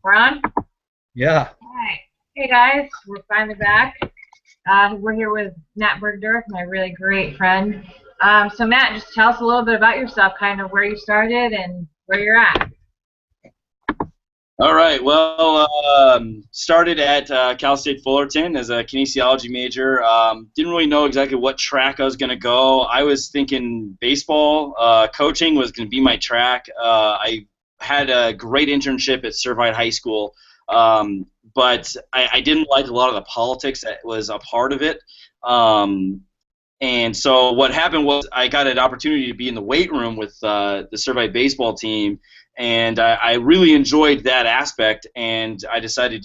We're on? Yeah. All right. Hey guys, we're finally back. We're here with Matt Bergdorf, my really great friend. So Matt, just tell us a little bit about yourself, kind of where you started and where you're at. All right. Well, started at Cal State Fullerton as a kinesiology major. Didn't really know exactly what track I was going to go. I was thinking baseball. Coaching was going to be my track. I had a great internship at Servite High School, but I didn't like a lot of the politics that was a part of it. And so what happened was I got an opportunity to be in the weight room with the Servite baseball team, and I really enjoyed that aspect, and I decided,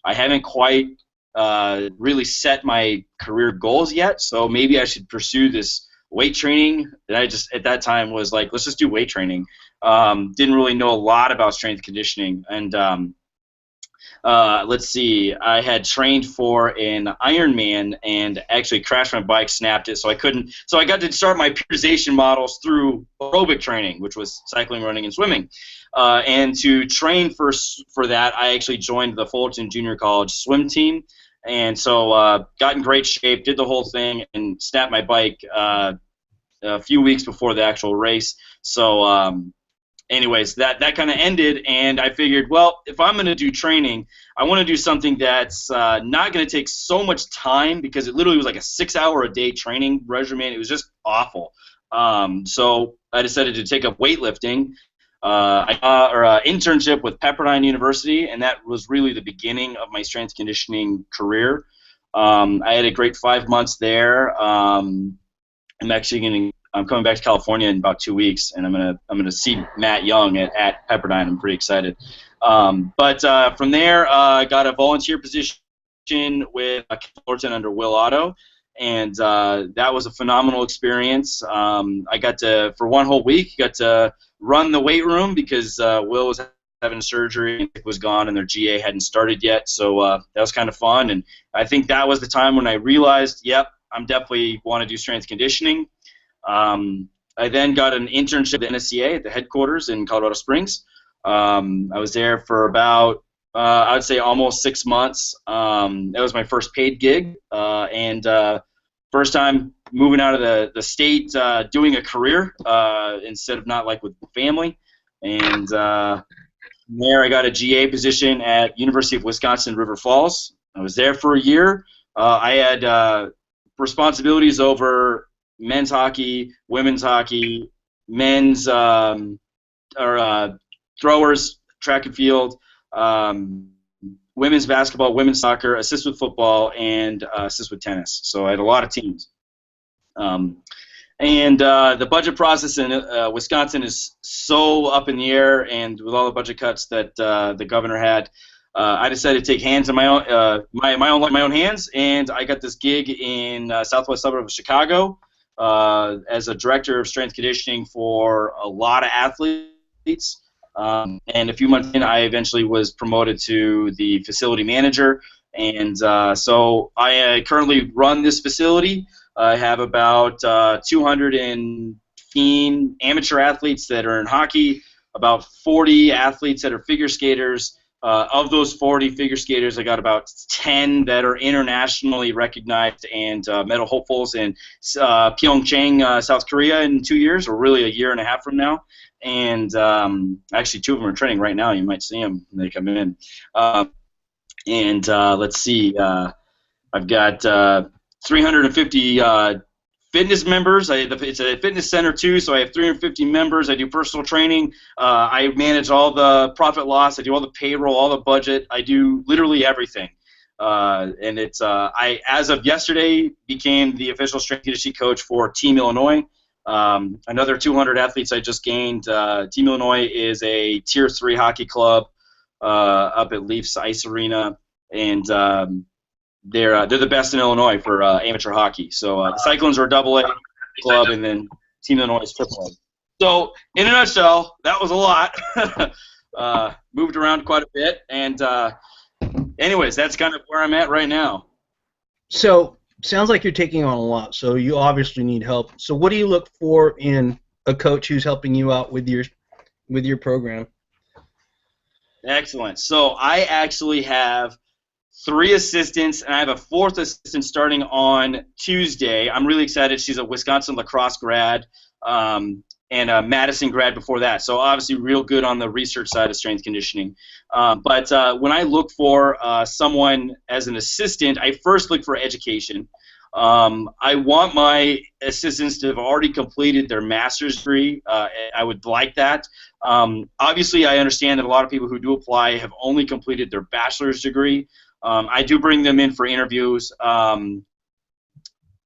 I haven't quite really set my career goals yet, so maybe I should pursue this weight training. And I just, at that time, was like, let's just do weight training. Didn't really know a lot about strength conditioning, and let's see, I had trained for an Ironman and actually crashed my bike, snapped it, so I couldn't. So I got to start my periodization models through aerobic training, which was cycling, running, and swimming. And to train for that, I actually joined the Fullerton Junior College swim team, and so got in great shape, did the whole thing, and snapped my bike a few weeks before the actual race. So anyways, that kind of ended, and I figured, well, if I'm going to do training, I want to do something that's not going to take so much time, because it literally was like a 6-hour-a-day training regimen. It was just awful. So I decided to take up weightlifting. I got an internship with Pepperdine University, and that was really the beginning of my strength conditioning career. I had a great 5 months there. I'm coming back to California in about 2 weeks, and I'm gonna see Matt Young at Pepperdine. I'm pretty excited. But from there, I got a volunteer position with Fullerton under Will Otto, and that was a phenomenal experience. I got to, for one whole week, got to run the weight room because Will was having surgery and was gone, and their GA hadn't started yet. So that was kind of fun, and I think that was the time when I realized, yep, I'm definitely want to do strength conditioning. I then got an internship at the NSCA at the headquarters in Colorado Springs. I was there for about, I would say, almost 6 months. That was my first paid gig, and first time moving out of the state, doing a career instead of not like with family. And from there, I got a GA position at University of Wisconsin River Falls. I was there for a year. I had responsibilities over men's hockey, women's hockey, men's throwers, track and field, women's basketball, women's soccer, assist with football, and assist with tennis. So I had a lot of teams. And the budget process in Wisconsin is so up in the air, and with all the budget cuts that the governor had, I decided to take hands in my own hands, and I got this gig in southwest suburb of Chicago. As a director of strength conditioning for a lot of athletes. And a few months in, I eventually was promoted to the facility manager. And so I currently run this facility. I have about 215 amateur athletes that are in hockey, about 40 athletes that are figure skaters. Of those 40 figure skaters, I got about 10 that are internationally recognized and medal hopefuls in Pyeongchang, South Korea in 2 years, or really a year and a half from now. And actually, 2 of them are training right now. You might see them when they come in. Let's see. I've got 350 fitness members. It's a fitness center too, so I have 350 members. I do personal training. I manage all the profit loss. I do all the payroll, all the budget. I do literally everything. And it's I, as of yesterday, became the official strength conditioning coach for Team Illinois. Another 200 athletes I just gained. Team Illinois is a Tier 3 hockey club up at Leafs Ice Arena, and they're the best in Illinois for amateur hockey. So the Cyclones are a AA club, and then Team Illinois is AAA. So in a nutshell, that was a lot. Moved around quite a bit, and anyways, that's kind of where I'm at right now. So sounds like you're taking on a lot. So you obviously need help. So what do you look for in a coach who's helping you out with your program? Excellent. So I actually have three assistants, and I have a fourth assistant starting on Tuesday. I'm really excited. She's a Wisconsin lacrosse grad and a Madison grad before that. So obviously real good on the research side of strength conditioning. But when I look for someone as an assistant, I first look for education. I want my assistants to have already completed their master's degree. I would like that. Obviously, I understand that a lot of people who do apply have only completed their bachelor's degree. I do bring them in for interviews. I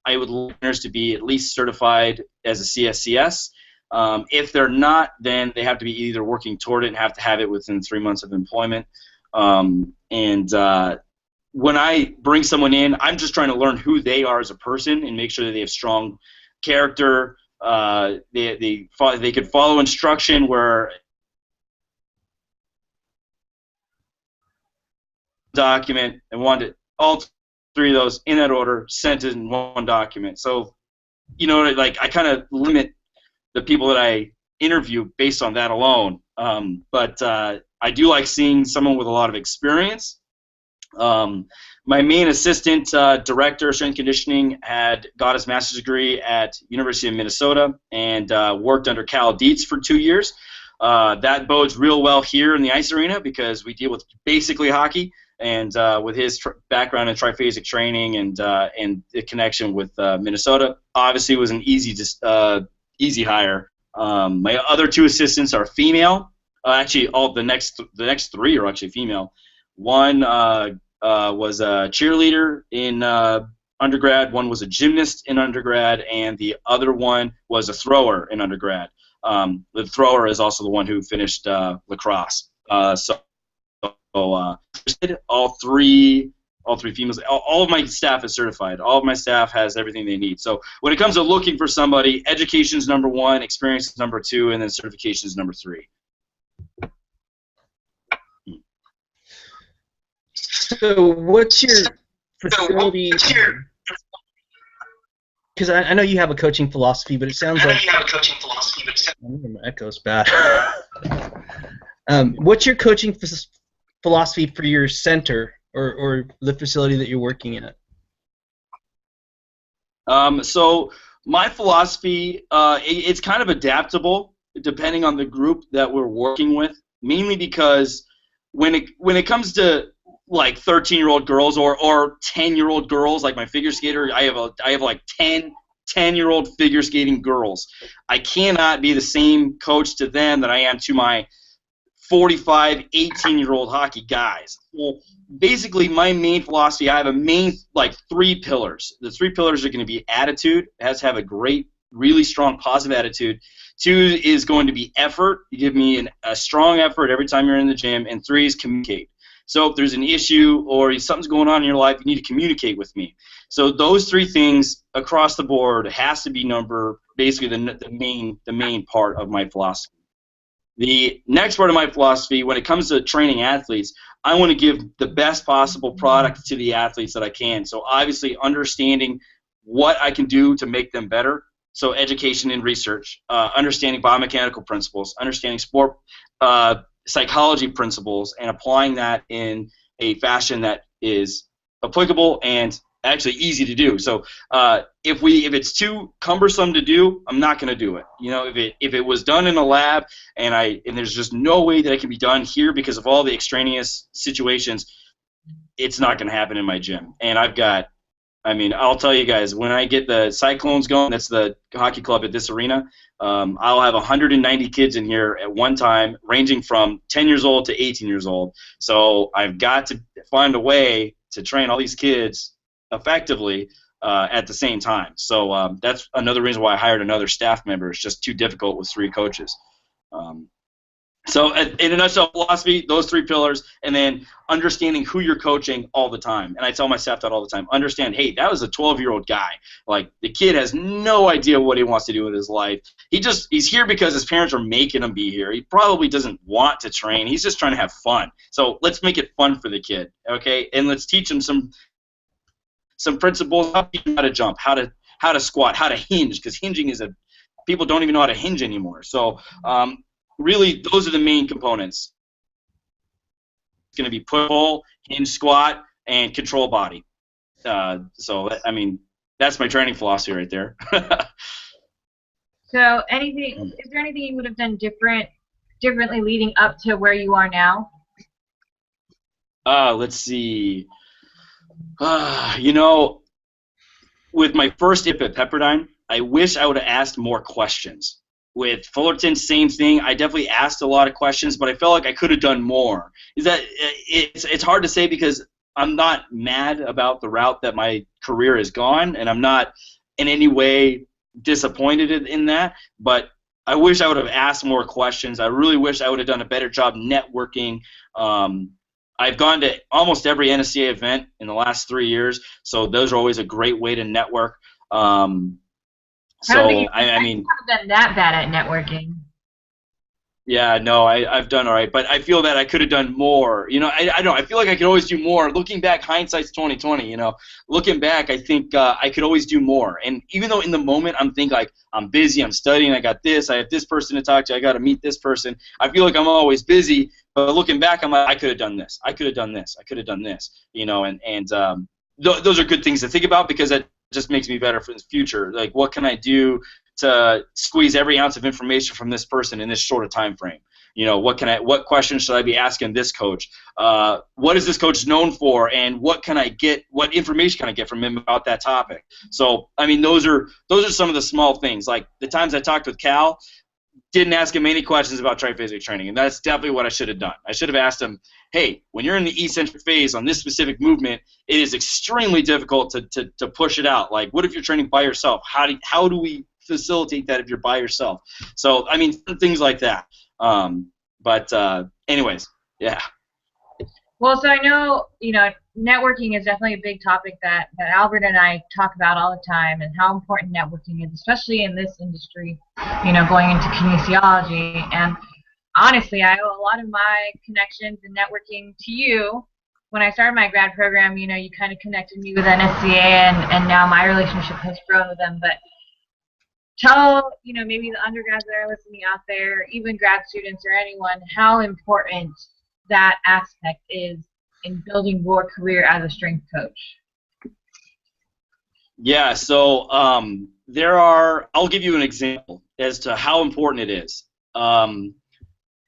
would like learners to be at least certified as a CSCS. If they're not, then they have to be either working toward it and have to have it within 3 months of employment. When I bring someone in, I'm just trying to learn who they are as a person and make sure that they have strong character. They could follow instruction where document and wanted all three of those in that order sent in one document. So, like I kind of limit the people that I interview based on that alone. But I do like seeing someone with a lot of experience. My main assistant director of strength conditioning got his master's degree at University of Minnesota and worked under Cal Dietz for 2 years. That bodes real well here in the ice arena because we deal with basically hockey, and with his background in triphasic training and the connection with Minnesota, obviously was an easy hire. My other two assistants are female. Actually, the next three are actually female. One was a cheerleader in undergrad, one was a gymnast in undergrad, and the other one was a thrower in undergrad. The thrower is also the one who finished lacrosse. All three females. All of my staff is certified. All of my staff has everything they need. So when it comes to looking for somebody, education is number one, experience is number two, and then certification is number three. So what's your facility? Because I know you have a coaching philosophy, but it sounds like my echo's bad. What's your coaching philosophy for your center or the facility that you're working at? So my philosophy, it's kind of adaptable depending on the group that we're working with. Mainly because when it comes to like 13-year-old girls or 10-year-old girls, like my figure skater, I have like 10-year-old figure skating girls. I cannot be the same coach to them that I am to my 45, 18-year-old hockey guys. Well, basically, my main philosophy, I have a main, like, 3 pillars. The 3 pillars are going to be attitude. It has to have a great, really strong, positive attitude. 2 is going to be effort. You give me a strong effort every time you're in the gym. And 3 is communicate. So if there's an issue or something's going on in your life, you need to communicate with me. So those 3 things across the board has to be basically the main part of my philosophy. The next part of my philosophy, when it comes to training athletes, I want to give the best possible product to the athletes that I can. So obviously understanding what I can do to make them better. So education and research, understanding biomechanical principles, understanding sport psychology principles, and applying that in a fashion that is applicable and actually easy to do. So if it's too cumbersome to do, I'm not going to do it. If it was done in a lab and there's just no way that it can be done here because of all the extraneous situations, it's not going to happen in my gym. And I'll tell you guys, when I get the Cyclones going, that's the hockey club at this arena, I'll have 190 kids in here at one time, ranging from 10 years old to 18 years old. So I've got to find a way to train all these kids effectively at the same time. So that's another reason why I hired another staff member. It's just too difficult with 3 coaches. So in a nutshell, philosophy, those 3 pillars, and then understanding who you're coaching all the time. And I tell my staff that all the time. Understand, hey, that was a 12-year-old guy. Like, the kid has no idea what he wants to do with his life. He's here because his parents are making him be here. He probably doesn't want to train. He's just trying to have fun. So let's make it fun for the kid, okay? And let's teach him some principles, how to jump, how to squat, how to hinge, because hinging people don't even know how to hinge anymore. So really, those are the main components. going to be pull, hinge squat, and control body. So I mean, that's my training philosophy right there. So is there anything you would have done differently leading up to where you are now? Let's see. You know, with my first dip at Pepperdine, I wish I would have asked more questions. With Fullerton, same thing. I definitely asked a lot of questions, but I felt like I could have done more. It's hard to say because I'm not mad about the route that my career has gone, and I'm not in any way disappointed in that, but I wish I would have asked more questions. I really wish I would have done a better job networking. I've gone to almost every NSCA event in the last 3 years, so those are always a great way to network. I mean, I haven't been that bad at networking. yeah, no, I've done all right, but I feel that I could have done more. You know, I don't know. I feel like I could always do more. Looking back, hindsight's 20/20. You know, looking back, I think I could always do more. And even though in the moment I'm thinking like I'm busy, I'm studying, I got this, I have this person to talk to, I got to meet this person. I feel like I'm always busy. But looking back, I'm like, I could have done this. I could have done this. I could have done this. You know, those are good things to think about because that just makes me better for the future. Like, what can I do to squeeze every ounce of information from this person in this short a time frame? You know, what questions should I be asking this coach? What is this coach known for, and what information can I get from him about that topic? So, I mean, those are some of the small things. Like the times I talked with Cal, didn't ask him any questions about triphasic training, and that's definitely what I should have done. I should have asked him, hey, when you're in the eccentric phase on this specific movement, it is extremely difficult to push it out. Like, what if you're training by yourself? How do we facilitate that if you're by yourself? So, I mean, things like that. Anyways, yeah. Well, so I know, you know, networking is definitely a big topic that Albert and I talk about all the time, and how important networking is, especially in this industry, you know, going into kinesiology. And honestly, I owe a lot of my connections and networking to you. When I started my grad program, you know, you kind of connected me with NSCA, and now my relationship has grown with them. But tell, you know, maybe the undergrads that are listening out there, even grad students or anyone, how important that aspect is in building your career as a strength coach. Yeah, so I'll give you an example as to how important it is. I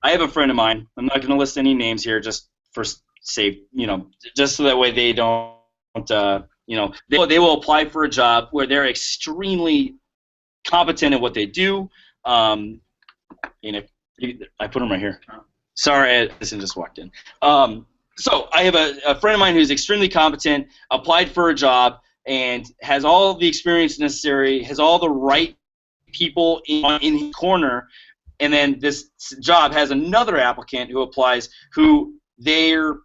have a friend of mine. I'm not going to list any names here, just for safe, you know, just so that way they don't, you know, they will apply for a job where they're extremely competent at what they do. You know, I put them right here. Sorry, Edison just walked in. So I have a friend of mine who's extremely competent, applied for a job, and has all the experience necessary, has all the right people in his corner, and then this job has another applicant who applies who their,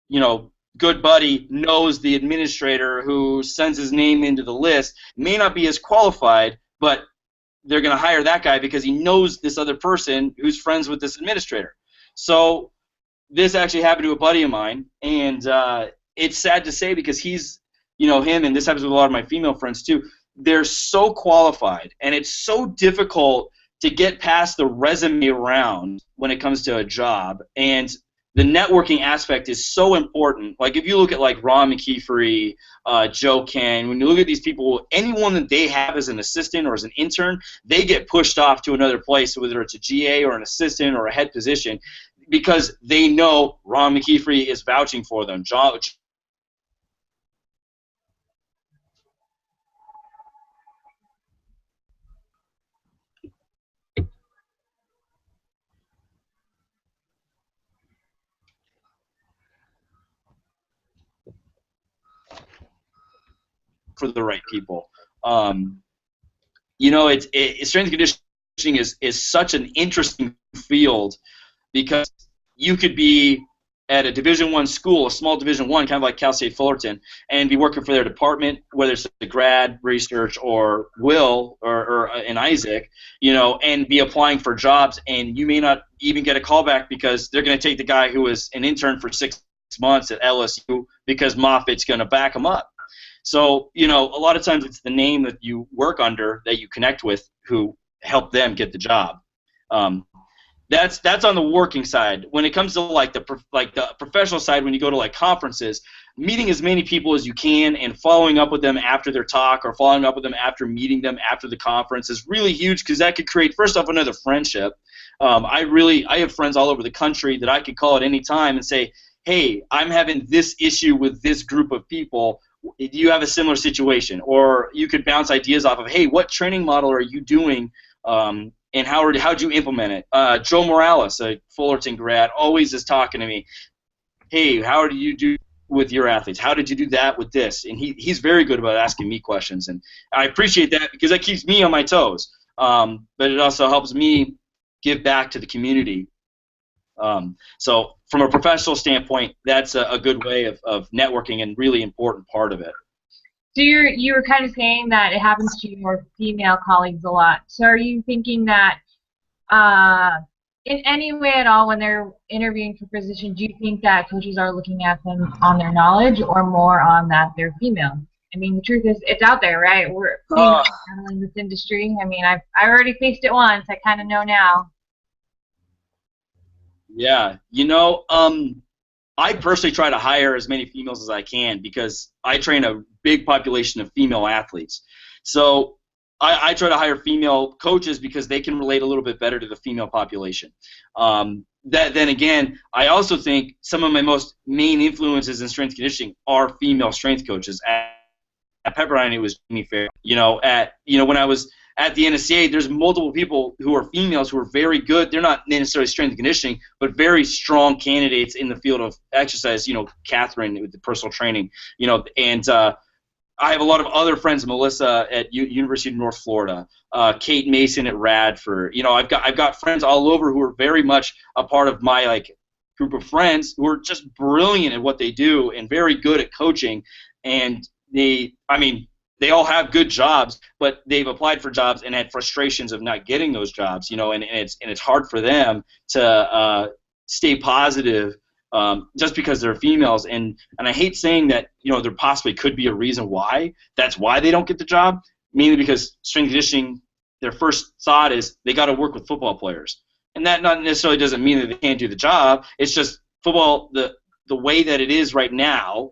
you know, good buddy knows the administrator who sends his name into the list, may not be as qualified, but they're going to hire that guy because he knows this other person who's friends with this administrator. So this actually happened to a buddy of mine, and it's sad to say because he's, you know, him, and this happens with a lot of my female friends too, they're so qualified, and it's so difficult to get past the resume round when it comes to a job, and the networking aspect is so important. Like if you look at like Ron McKeefery, Joe Ken, when you look at these people, anyone that they have as an assistant or as an intern, they get pushed off to another place, whether it's a GA or an assistant or a head position, because they know Ron McKeefery is vouching for them. For the right people. You know, strength and conditioning is such an interesting field because you could be at a Division I school, a small Division I, kind of like Cal State Fullerton, and be working for their department, whether it's the grad research or Will or an Isaac, you know, and be applying for jobs, and you may not even get a call back because they're going to take the guy who was an intern for 6 months at LSU because Moffitt's going to back him up. So, you know, a lot of times it's the name that you work under that you connect with who help them get the job. that's on the working side. When it comes to like the professional side, when you go to like conferences, meeting as many people as you can and following up with them after their talk or following up with them after meeting them after the conference is really huge, because that could create, first off, another friendship. I have friends all over the country that I could call at any time and say, hey, I'm having this issue with this group of people. Do you have a similar situation? Or you could bounce ideas off of, hey, what training model are you doing, and how'd you implement it? Joe Morales, a Fullerton grad, always is talking to me. Hey, how do you do with your athletes? How did you do that with this? And he's very good about asking me questions, and I appreciate that because that keeps me on my toes. But it also helps me give back to the community. So from a professional standpoint, that's a good way of networking and really important part of it. So you were kind of saying that it happens to your female colleagues a lot. So are you thinking that in any way at all when they're interviewing for positions, do you think that coaches are looking at them on their knowledge or more on that they're female? I mean, the truth is, it's out there, right? We're in this industry. I mean, I already faced it once. I kind of know now. Yeah, I personally try to hire as many females as I can because I train a big population of female athletes. So I try to hire female coaches because they can relate a little bit better to the female population. Then again, I also think some of my most main influences in strength conditioning are female strength coaches. At Pepperdine, it was Jamie Fair. When I was at the NSCA, there's multiple people who are females who are very good. They're not necessarily strength and conditioning, but very strong candidates in the field of exercise. Catherine with the personal training. And I have a lot of other friends. Melissa at University of North Florida, Kate Mason at Radford. I've got friends all over who are very much a part of my group of friends who are just brilliant at what they do and very good at coaching. And they all have good jobs, but they've applied for jobs and had frustrations of not getting those jobs, and it's hard for them to stay positive just because they're females. And I hate saying that, there possibly could be a reason why that's why they don't get the job, mainly because strength conditioning, their first thought is they got to work with football players, and that not necessarily doesn't mean that they can't do the job. It's just football, the way that it is right now.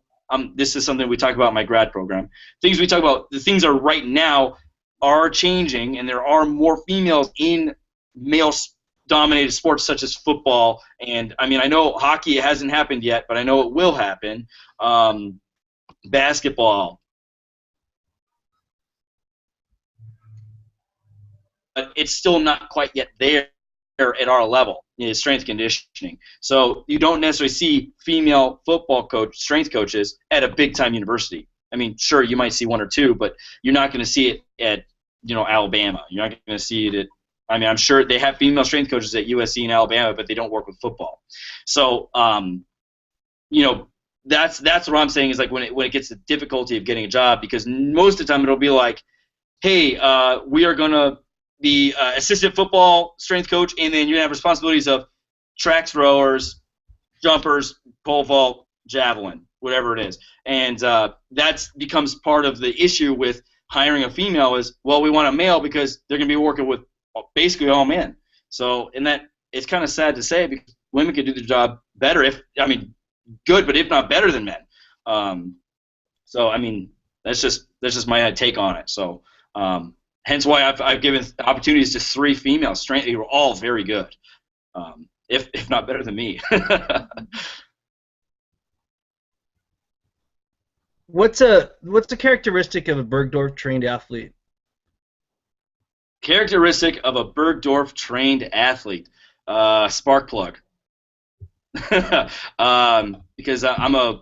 This is something we talk about in my grad program. Things we talk about, the things are right now are changing, and there are more females in male-dominated sports such as football. And I know hockey hasn't happened yet, but I know it will happen. Basketball, but it's still not quite yet there at our level. Strength conditioning. So you don't necessarily see female football strength coaches at a big-time university. Sure, you might see one or two, but you're not going to see it at, Alabama. You're not going to see it at, I'm sure they have female strength coaches at USC and Alabama, but they don't work with football. So, that's what I'm saying is when it gets the difficulty of getting a job, because most of the time it'll be like, hey, we are going to the assistant football strength coach, and then you have responsibilities of track throwers, jumpers, pole vault, javelin, whatever it is. And that becomes part of the issue with hiring a female is, well, we want a male because they're going to be working with basically all men. So, and that it's kind of sad to say because women could do the job better good, but if not better than men. That's just my take on it. So, hence why I've given opportunities to 3 female strength who are all very good, if not better than me. What's a characteristic of a Bergdorf trained athlete? Characteristic of a Bergdorf trained athlete, spark plug. Because I'm a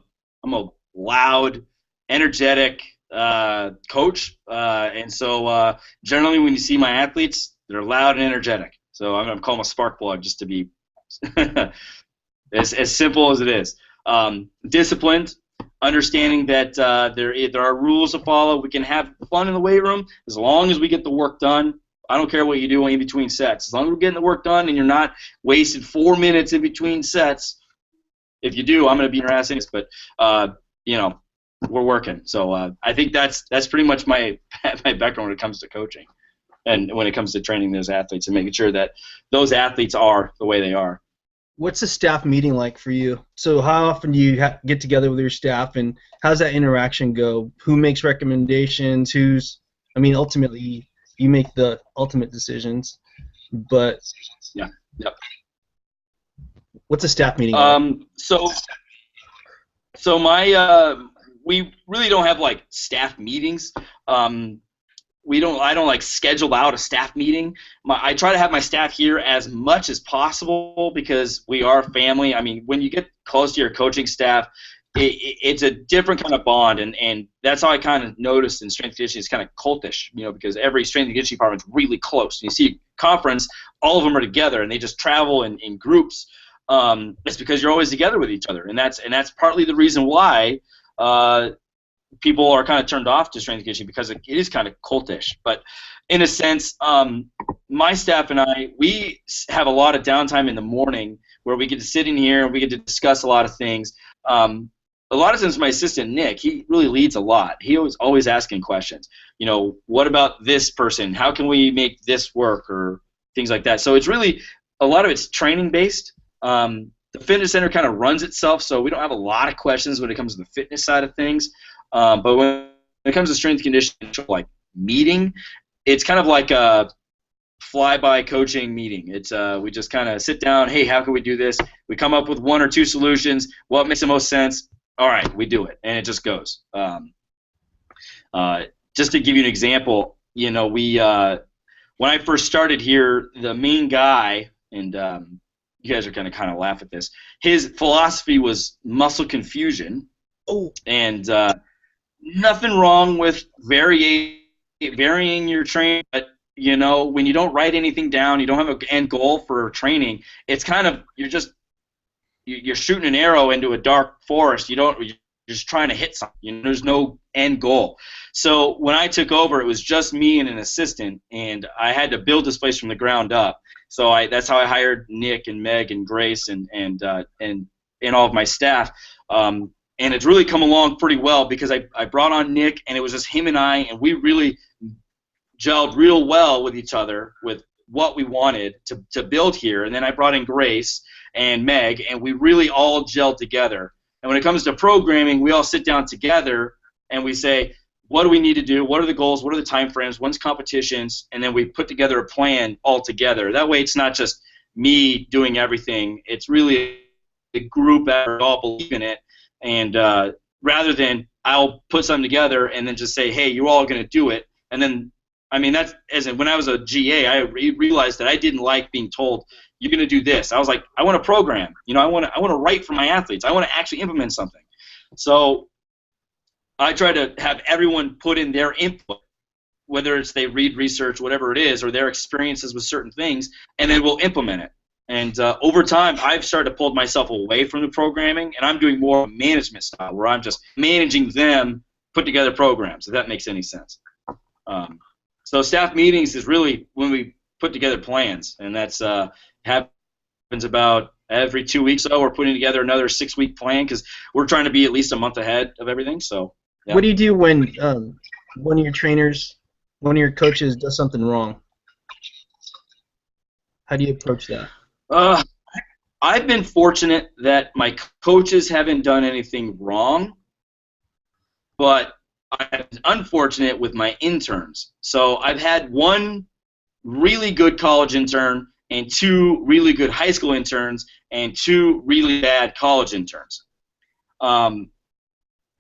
loud, energetic coach, and so generally when you see my athletes, they're loud and energetic. So I'm gonna call them a spark plug just to be as simple as it is. Disciplined, understanding that there are rules to follow. We can have fun in the weight room as long as we get the work done. I don't care what you do in between sets. As long as we're getting the work done and you're not wasting 4 minutes in between sets. If you do, I'm gonna beat your ass anyways. But we're working. So I think that's pretty much my background when it comes to coaching. and when it comes to training those athletes and making sure that those athletes are the way they are. What's a staff meeting like for you? So how often do you get together with your staff, and how's that interaction go? Who makes recommendations? Ultimately, you make the ultimate decisions, but yeah, yep. What's a staff meeting like? So my we really don't have like staff meetings. I don't like schedule out a staff meeting. I try to have my staff here as much as possible because we are family. I mean, when you get close to your coaching staff, it's a different kind of bond, and that's how I kind of noticed in strength and conditioning. It's kind of cultish, because every strength and conditioning department is really close. And you see a conference, all of them are together, and they just travel in groups. It's because you're always together with each other, and that's partly the reason why people are kind of turned off to strength and conditioning, because it is kind of cultish. But in a sense, my staff and we have a lot of downtime in the morning where we get to sit in here and we get to discuss a lot of things. A lot of times my assistant, Nick, he really leads a lot. He was always asking questions. What about this person? How can we make this work, or things like that? So it's really, a lot of it's training-based. The fitness center kind of runs itself, so we don't have a lot of questions when it comes to the fitness side of things. But when it comes to strength conditioning, like meeting, it's kind of like a fly-by coaching meeting. It's we just kind of sit down. Hey, how can we do this? We come up with one or two solutions. What makes the most sense? All right, we do it, and it just goes. Just to give you an example, we when I first started here, the main guy, and you guys are going to kind of laugh at this. His philosophy was muscle confusion. Oh, and nothing wrong with varying your training, but when you don't write anything down, you don't have an end goal for training. It's kind of you're shooting an arrow into a dark forest. You're just trying to hit something. There's no end goal. So when I took over, it was just me and an assistant, and I had to build this place from the ground up. So that's how I hired Nick and Meg and Grace and all of my staff. And it's really come along pretty well because I brought on Nick, and it was just him and I, and we really gelled real well with each other with what we wanted to build here. And then I brought in Grace and Meg, and we really all gelled together. And when it comes to programming, we all sit down together and we say, what do we need to do? What are the goals? What are the time frames? When's competitions? And then we put together a plan all together. That way it's not just me doing everything. It's really a group effort. All believe in it. And rather than I'll put something together and then just say, hey, you're all going to do it. And then, that's as in when I was a GA, I realized that I didn't like being told, you're going to do this. I was like, I want to program. I want to write for my athletes. I want to actually implement something. So I try to have everyone put in their input, whether it's they read research, whatever it is, or their experiences with certain things, and then we'll implement it. And over time, I've started to pull myself away from the programming, and I'm doing more management style, where I'm just managing them, put together programs, if that makes any sense. So staff meetings is really when we put together plans, and that's happens about every 2 weeks. So we're putting together another 6-week plan because we're trying to be at least a month ahead of everything. So. Yeah. What do you do when one of your trainers, one of your coaches does something wrong? How do you approach that? I've been fortunate that my coaches haven't done anything wrong, but I'm unfortunate with my interns. So I've had one really good college intern and 2 really good high school interns and 2 really bad college interns.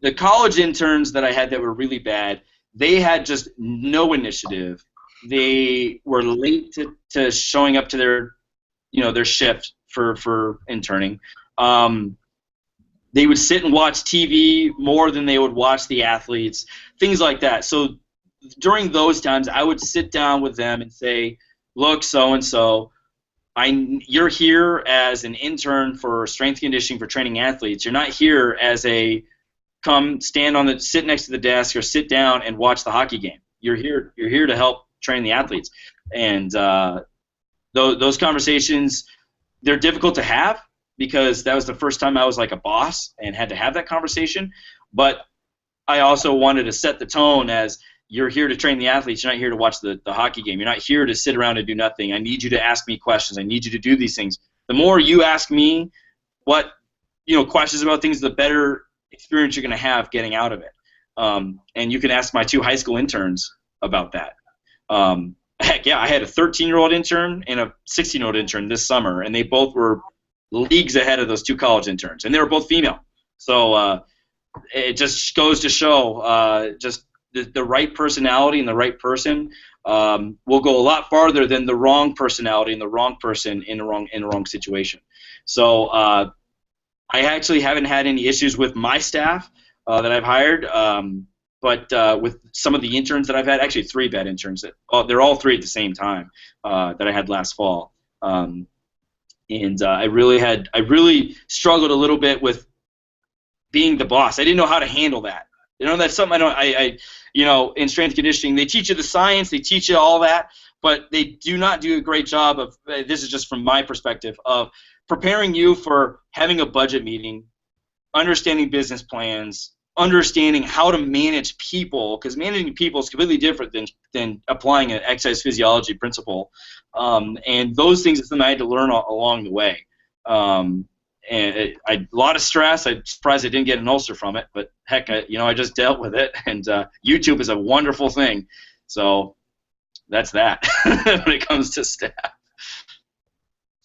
The college interns that I had that were really bad, they had just no initiative. They were late to showing up to their shift for interning. They would sit and watch TV more than they would watch the athletes, things like that. So during those times, I would sit down with them and say, look, so-and-so, you're here as an intern for strength conditioning for training athletes. You're not here as a come sit next to the desk or sit down and watch the hockey game. You're here to help train the athletes. And those conversations, they're difficult to have because that was the first time I was like a boss and had to have that conversation. But I also wanted to set the tone as you're here to train the athletes. You're not here to watch the hockey game. You're not here to sit around and do nothing. I need you to ask me questions. I need you to do these things. The more you ask me what, questions about things, the better experience you're going to have getting out of it. And you can ask my 2 high school interns about that. Heck yeah, I had a 13-year-old intern and a 16-year-old intern this summer, and they both were leagues ahead of those 2 college interns, and they were both female. So it just goes to show just the right personality and the right person will go a lot farther than the wrong personality and the wrong person in the wrong situation. So I actually haven't had any issues with my staff that I've hired, but with some of the interns that I've had, actually 3 vet interns, they're all 3 at the same time that I had last fall. And I really struggled a little bit with being the boss. I didn't know how to handle that. That's something in strength conditioning, they teach you the science, they teach you all that, but they do not do a great job of, this is just from my perspective, of preparing you for having a budget meeting, understanding business plans, understanding how to manage people, because managing people is completely different than applying an exercise physiology principle. And those things are something I had to learn along the way. And a lot of stress. I'm surprised I didn't get an ulcer from it, but heck, I just dealt with it. And YouTube is a wonderful thing. So that's that when it comes to staff.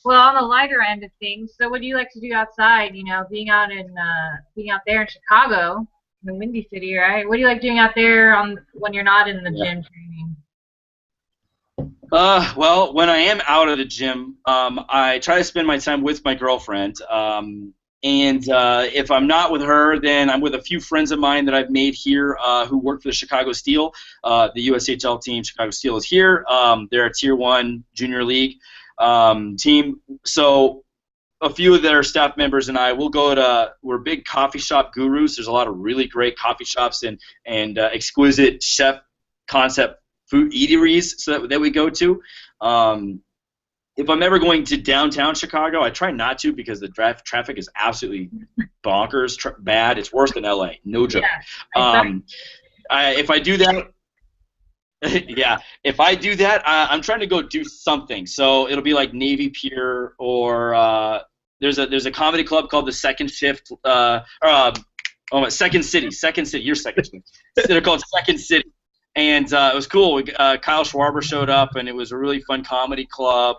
Well, on the lighter end of things, so what do you like to do outside? Being out there in Chicago, the Windy City, right? What do you like doing out there when you're not in the gym training? Well, when I am out of the gym, I try to spend my time with my girlfriend. And if I'm not with her, then I'm with a few friends of mine that I've made here who work for the Chicago Steel. The USHL team, Chicago Steel, is here. They're a Tier 1 junior league team. So a few of their staff members and I will we're big coffee shop gurus. There's a lot of really great coffee shops and exquisite chef concept food eateries that we go to. If I'm ever going to downtown Chicago, I try not to because the traffic is absolutely bonkers bad. It's worse than LA, no joke. Yeah, if I do that, yeah, if I do that, I'm trying to go do something. So it'll be like Navy Pier, or there's a comedy club called the Second Shift, Second City. You're Second Shift. They're called Second City. And it was cool. Kyle Schwarber showed up, and it was a really fun comedy club.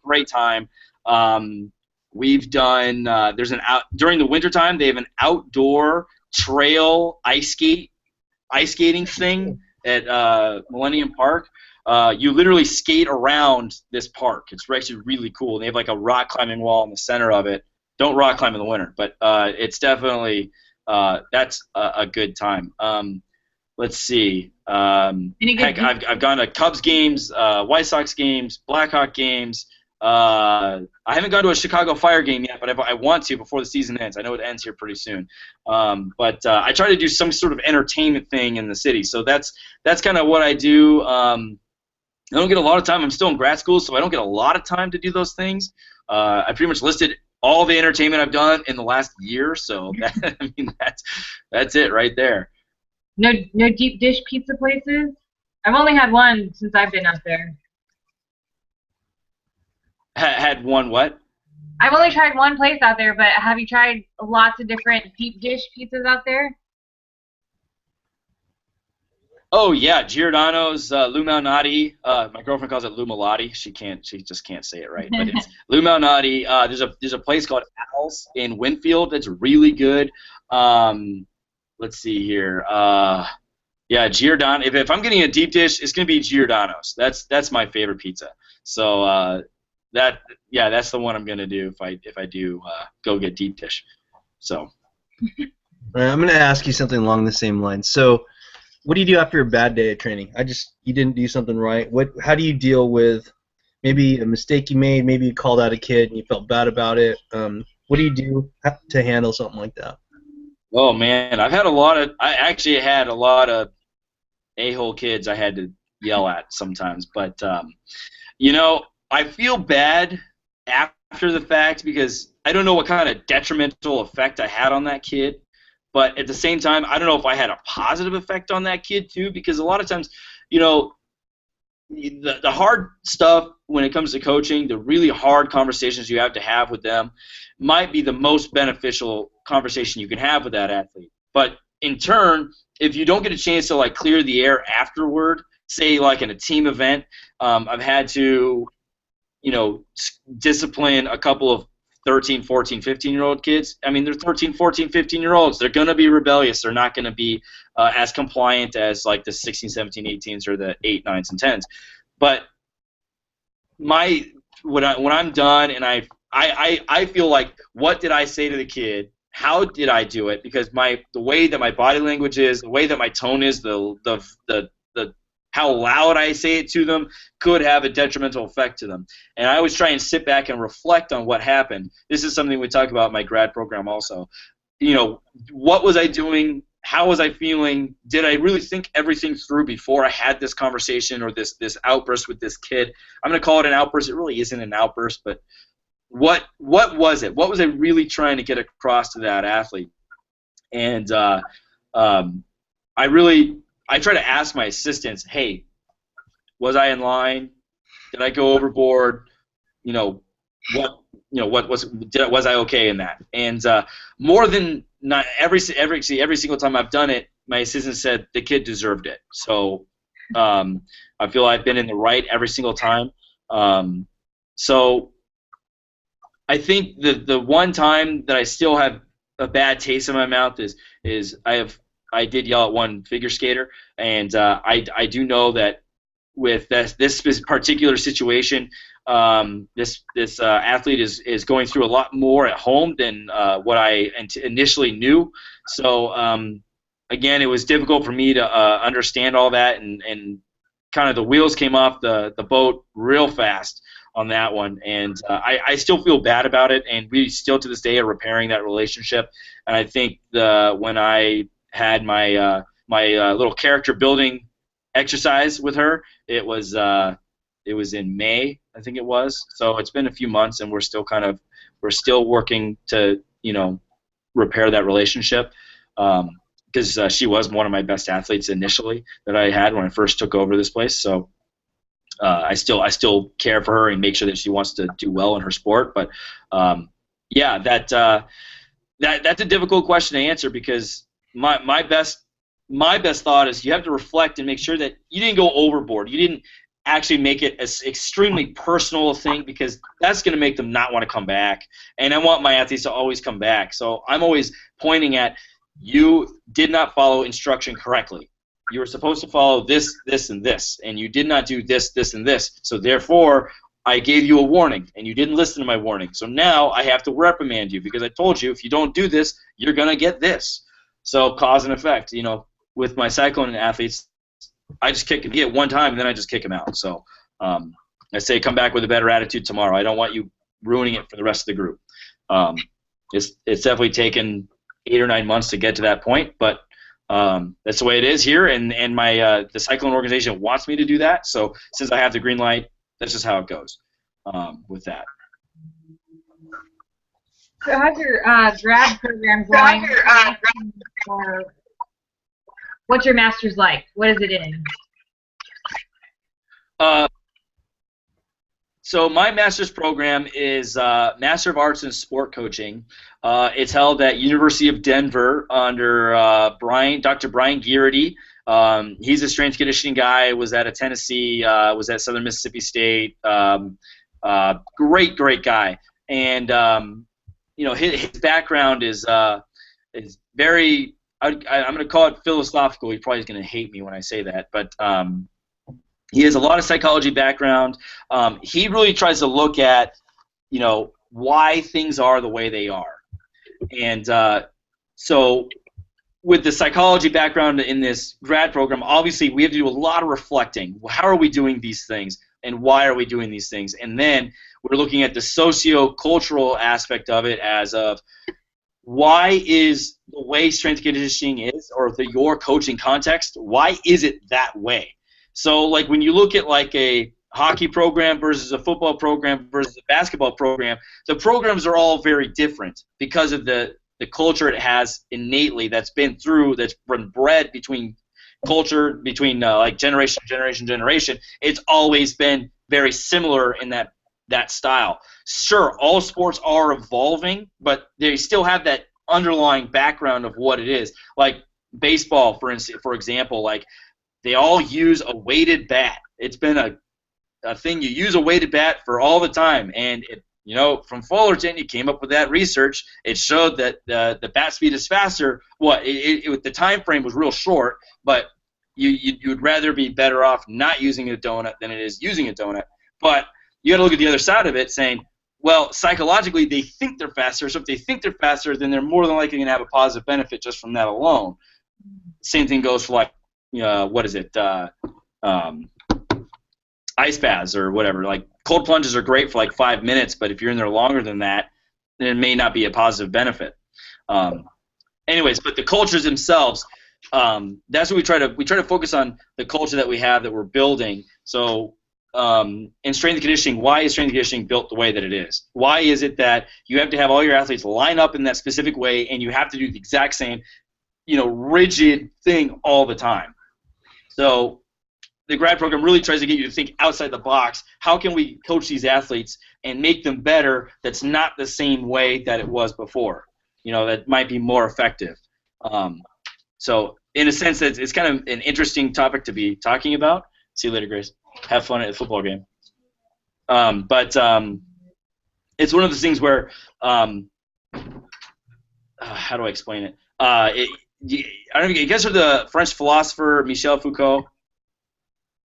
Great time. We've done. During the wintertime, they have an outdoor trail ice skating thing at Millennium Park. You literally skate around this park. It's actually really cool. And they have like a rock climbing wall in the center of it. Don't rock climb in the winter, but it's definitely that's a good time. Let's see. Heck, I've gone to Cubs games, White Sox games, Blackhawk games. I haven't gone to a Chicago Fire game yet, but I want to before the season ends. I know it ends here pretty soon. But I try to do some sort of entertainment thing in the city. So that's kind of what I do. I don't get a lot of time. I'm still in grad school, so I don't get a lot of time to do those things. I pretty much listed all the entertainment I've done in the last year. So that's it right there. No deep dish pizza places? I've only had one since I've been out there. Had one what? I've only tried one place out there, but have you tried lots of different deep dish pizzas out there? Oh yeah, Giordano's, Lou Malnati. My girlfriend calls it Lou Malati. She just can't say it right, but it's Lou Malnati. There's a place called Al's in Winfield that's really good. Let's see here. Yeah, Giordano. If I'm getting a deep dish, it's gonna be Giordano's. That's my favorite pizza. So that's the one I'm gonna do if I do go get deep dish. So. All right, I'm gonna ask you something along the same lines. So, what do you do after a bad day of training? You didn't do something right. How do you deal with maybe a mistake you made? Maybe you called out a kid and you felt bad about it. What do you do to handle something like that? Oh man, I actually had a lot of a-hole kids I had to yell at sometimes, but I feel bad after the fact because I don't know what kind of detrimental effect I had on that kid. But at the same time, I don't know if I had a positive effect on that kid too, because a lot of times, you know, the hard stuff when it comes to coaching, the really hard conversations you have to have with them might be the most beneficial conversation you can have with that athlete. But in turn, if you don't get a chance to like clear the air afterward, say like in a team event, I've had to, you know, discipline a couple of 13, 14, 15-year-old kids. I mean, they're 13, 14, 15-year-olds. They're going to be rebellious. They're not going to be as compliant as like the 16, 17, 18s or the 8, 9s, and 10s. But when I'm done and I feel like, what did I say to the kid? How did I do it? Because the way that my body language is, the way that my tone is, the how loud I say it to them could have a detrimental effect to them. And I always try and sit back and reflect on what happened. This is something we talk about in my grad program also. You know, what was I doing? How was I feeling? Did I really think everything through before I had this conversation or this outburst with this kid? I'm going to call it an outburst. It really isn't an outburst, but what was it? What was I really trying to get across to that athlete? And I try to ask my assistants, hey, was I in line? Did I go overboard? You know, was I okay in that? And more than not every single time I've done it, my assistant said the kid deserved it. So I feel I've been in the right every single time. So I think the one time that I still have a bad taste in my mouth is I did yell at one figure skater, and I do know that with this particular situation, this athlete is going through a lot more at home than what I initially knew. So again, it was difficult for me to understand all that, and kind of the wheels came off the boat real fast on that one, and I still feel bad about it, and we still to this day are repairing that relationship. And I think when I had my little character building exercise with her, it was in May, I think it was. So it's been a few months, and we're still working to, you know, repair that relationship, because she was one of my best athletes initially that I had when I first took over this place. So I still care for her and make sure that she wants to do well in her sport. But yeah, that's a difficult question to answer, because my best thought is you have to reflect and make sure that you didn't go overboard. You didn't actually make it an extremely personal thing, because that's going to make them not want to come back. And I want my athletes to always come back. So I'm always pointing at, you did not follow instruction correctly. You were supposed to follow this, this, and this, and you did not do this, this, and this. So therefore, I gave you a warning, and you didn't listen to my warning. So now I have to reprimand you, because I told you if you don't do this, you're going to get this. So cause and effect. You know, with my cycling athletes, I just kick it one time, and then I just kick them out. So I say come back with a better attitude tomorrow. I don't want you ruining it for the rest of the group. It's definitely taken 8 or 9 months to get to that point, but that's the way it is here, and my the cycling organization wants me to do that. So since I have the green light, that's just how it goes with that. So how's your grad program going? What's your master's like? What is it in? So my master's program is Master of Arts in Sport Coaching. It's held at University of Denver under Dr. Brian Gearty. He's a strength conditioning guy. Was at Tennessee. Was at Southern Mississippi State. Great guy. And you know, his background is very. I'm going to call it philosophical. He probably is going to hate me when I say that, but he has a lot of psychology background. He really tries to look at, you know, why things are the way they are. And so with the psychology background in this grad program, obviously we have to do a lot of reflecting. How are we doing these things, and why are we doing these things? And then we're looking at the socio-cultural aspect of it, as of why is the way strength conditioning is, or your coaching context, why is it that way? So, like, when you look at, like, a hockey program versus a football program versus a basketball program, the programs are all very different because of the the culture it has innately that's been bred between culture, between like generation, generation. It's always been very similar in that style. Sure, all sports are evolving, but they still have that underlying background of what it is. Like baseball, for example, like they all use a weighted bat. It's been a thing. You use a weighted bat for all the time, and from Fullerton, you came up with that research. It showed that the bat speed is faster. The time frame was real short, but you'd rather be better off not using a donut than it is using a donut. But you got to look at the other side of it, saying, well, psychologically they think they're faster. So if they think they're faster, then they're more than likely going to have a positive benefit just from that alone. Same thing goes for like ice baths or whatever. Like cold plunges are great for like 5 minutes, but if you're in there longer than that, then it may not be a positive benefit. Anyways, but the cultures themselves, that's what we try to focus on, the culture that we have that we're building. So in strength and conditioning, why is strength and conditioning built the way that it is? Why is it that you have to have all your athletes line up in that specific way, and you have to do the exact same, rigid thing all the time? So the grad program really tries to get you to think outside the box. How can we coach these athletes and make them better that's not the same way that it was before? That might be more effective. So in a sense, it's kind of an interesting topic to be talking about. See you later, Grace. Have fun at the football game. But it's one of those things where, how do I explain it? I don't know, you guys heard the French philosopher Michel Foucault?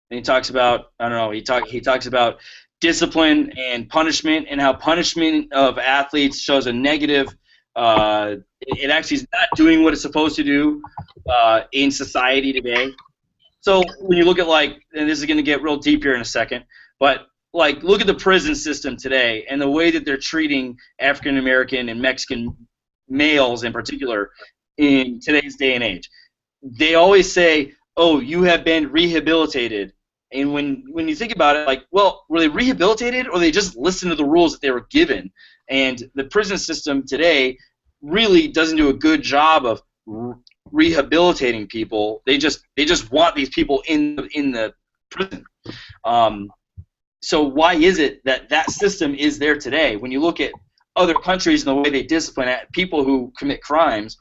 And he talks about, he talks about discipline and punishment, and how punishment of athletes shows a negative, it actually is not doing what it's supposed to do in society today. So when you look at and this is going to get real deep here in a second, but look at the prison system today and the way that they're treating African American and Mexican males in particular in today's day and age. They always say, "Oh, you have been rehabilitated." And when you think about it, well, were they rehabilitated, or they just listened to the rules that they were given? And the prison system today really doesn't do a good job of rehabilitating people. They just want these people in the prison. So why is it that system is there today? When you look at other countries and the way they discipline people who commit crimes,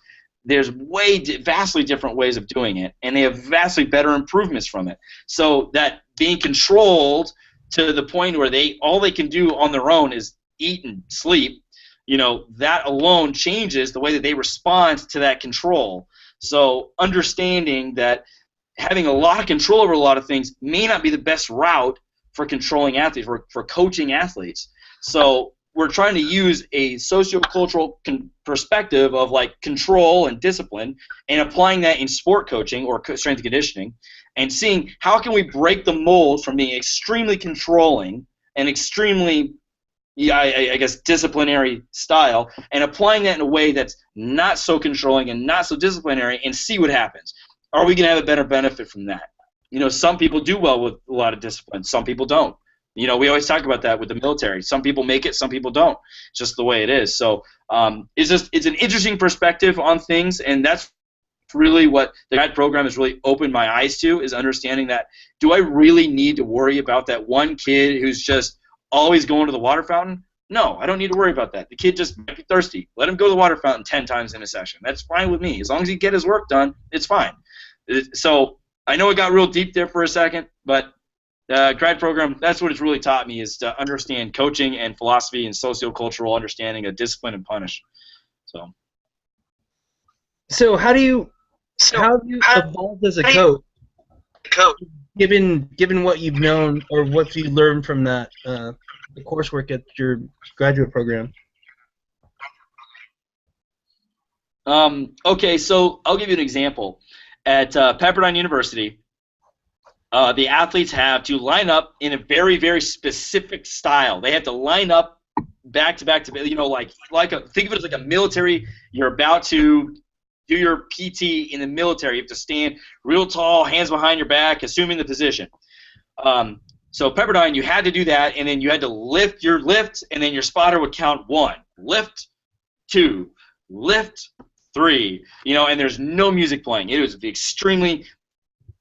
there's vastly different ways of doing it, and they have vastly better improvements from it. So that being controlled to the point where all they can do on their own is eat and sleep, that alone changes the way that they respond to that control. So understanding that having a lot of control over a lot of things may not be the best route for controlling athletes, for coaching athletes. So we're trying to use a sociocultural perspective of control and discipline and applying that in sport coaching or strength and conditioning, and seeing how can we break the mold from being extremely controlling and extremely, I guess, disciplinary style, and applying that in a way that's not so controlling and not so disciplinary, and see what happens. Are we going to have a better benefit from that? Some people do well with a lot of discipline. Some people don't. We always talk about that with the military. Some people make it, some people don't. It's just the way it is. So it's an interesting perspective on things, and that's really what the grad program has really opened my eyes to, is understanding that, do I really need to worry about that one kid who's just always going to the water fountain? No, I don't need to worry about that. The kid just might be thirsty. Let him go to the water fountain 10 times in a session. That's fine with me. As long as he get his work done, it's fine. So I know it got real deep there for a second, but grad program, that's what it's really taught me, is to understand coaching and philosophy and sociocultural understanding of discipline and punish. So how do you evolve as a coach? Given what you've known or what you learned from that the coursework at your graduate program. Okay, so I'll give you an example. At Pepperdine University, the athletes have to line up in a very, very specific style. They have to line up back to back to, think of it as like a military. You're about to do your PT in the military. You have to stand real tall, hands behind your back, assuming the position. So Pepperdine, you had to do that, and then you had to lift your lift, and then your spotter would count 1, lift, 2, lift 3, you know, and there's no music playing. It was extremely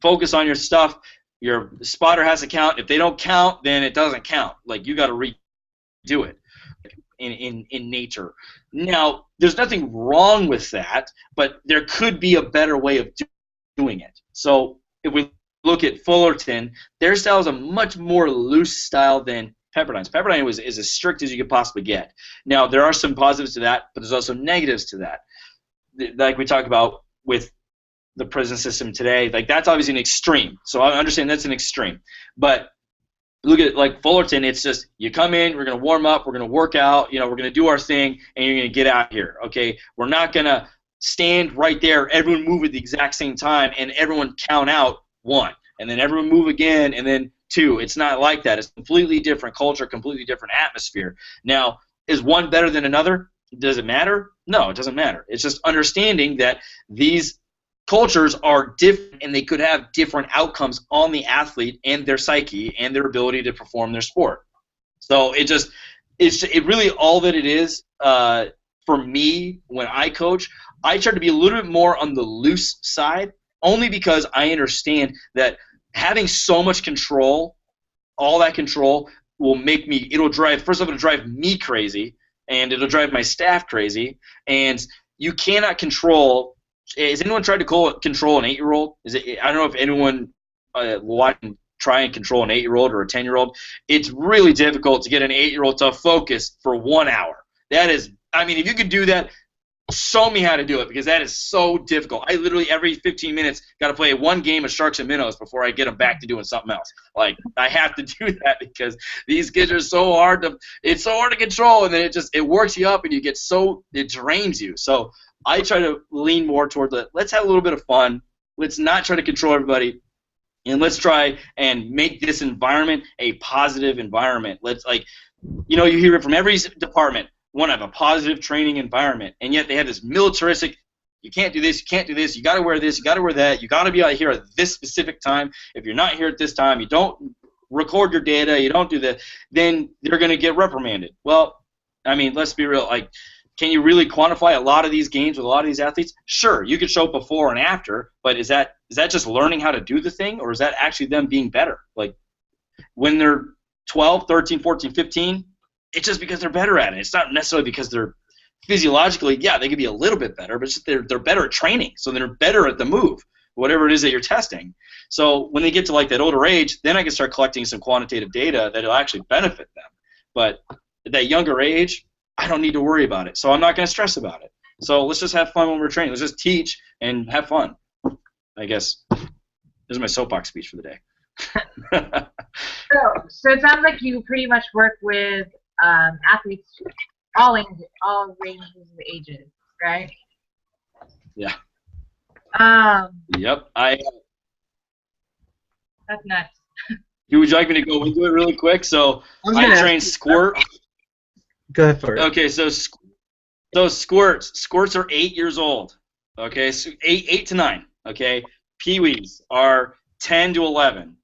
focus on your stuff. Your spotter has to count. If they don't count, then it doesn't count. Like, you got to redo it in nature. Now, there's nothing wrong with that, but there could be a better way of doing it. So if we look at Fullerton, their style is a much more loose style than Pepperdine's. Pepperdine is as strict as you could possibly get. Now, there are some positives to that, but there's also negatives to that. Like we talked about with the prison system today, like, that's obviously an extreme. So I understand that's an extreme. But look at, like, Fullerton, it's just, you come in, we're going to warm up, we're going to work out, you know, we're going to do our thing, and you're going to get out here, okay? We're not going to stand right there, everyone move at the exact same time, and everyone count out 1, and then everyone move again, and then 2. It's not like that. It's a completely different culture, completely different atmosphere. Now, is one better than another? Does it matter? No, it doesn't matter. It's just understanding that these cultures are different, and they could have different outcomes on the athlete and their psyche and their ability to perform their sport. So it really, all that it is, for me, when I coach, I try to be a little bit more on the loose side, only because I understand that having so much control, all that control, will make me, first of all, it'll drive me crazy, and it'll drive my staff crazy, and you cannot control. Has anyone tried to control an 8-year-old? I don't know if anyone will try and control an 8-year-old or a 10-year-old. It's really difficult to get an 8-year-old to focus for 1 hour. That is, I mean, if you could do that, show me how to do it, because that is so difficult. I literally, every 15 minutes, got to play 1 game of Sharks and Minnows before I get them back to doing something else. Like, I have to do that because these kids are so hard to control, and then it works you up, and you get it drains you. So I try to lean more toward let's have a little bit of fun. Let's not try to control everybody, and let's try and make this environment a positive environment. Let's, like, you know, you hear it from every department. Want to have a positive training environment, and yet they have this militaristic, you can't do this, you can't do this, you got to wear this, you got to wear that, you got to be out here at this specific time. If you're not here at this time, you don't record your data, you don't do that, then they're going to get reprimanded. Well, I mean, let's be real. Like, can you really quantify a lot of these games with a lot of these athletes? Sure, you could show before and after, but is that just learning how to do the thing, or is that actually them being better? Like, when they're 12, 13, 14, 15, it's just because they're better at it. It's not necessarily because they're physiologically, yeah, they could be a little bit better, but it's just they're better at training, so they're better at the move, whatever it is that you're testing. So when they get to, like, that older age, then I can start collecting some quantitative data that will actually benefit them. But at that younger age, I don't need to worry about it, so I'm not going to stress about it. So let's just have fun when we're training. Let's just teach and have fun. I guess this is my soapbox speech for the day. So it sounds like you pretty much work with athletes all ranges of ages, right? Yeah. Yep. That's nuts. Would you like me to go into it really quick? So I train squirt. Go ahead for it. Okay, so squirts are 8 years old. Okay, so 8 to 9. Okay, peewees are 10 to 11.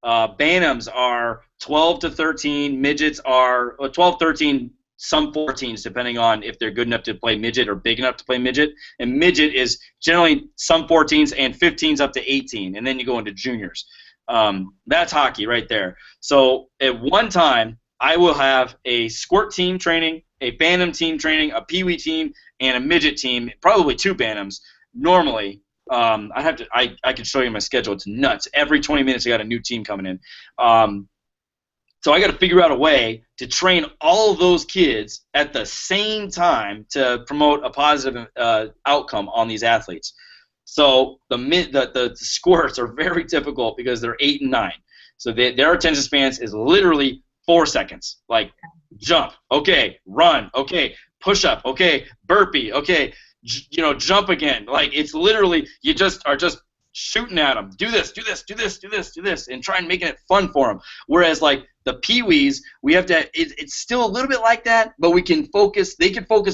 Bantams are 12 to 13. Midgets are 12, 13, some 14s, depending on if they're good enough to play midget or big enough to play midget. And midget is generally some 14s and 15s up to 18, and then you go into juniors. That's hockey right there. So at one time, I will have a squirt team training, a bantam team training, a peewee team, and a midget team, probably 2 bantams. Normally, I can show you my schedule. It's nuts. Every 20 minutes, I got a new team coming in. So I got to figure out a way to train all of those kids at the same time to promote a positive outcome on these athletes. So the squirts are very difficult because they're 8 and 9. So their attention spans is literally 4 seconds. Like, jump, okay, run, okay, push up, okay, burpee, okay, jump again. Like, it's literally, you just are just shooting at them. Do this, do this, do this, do this, do this, and try and making it fun for them. Whereas, like, the peewees, we have to, it's still a little bit like that, but they can focus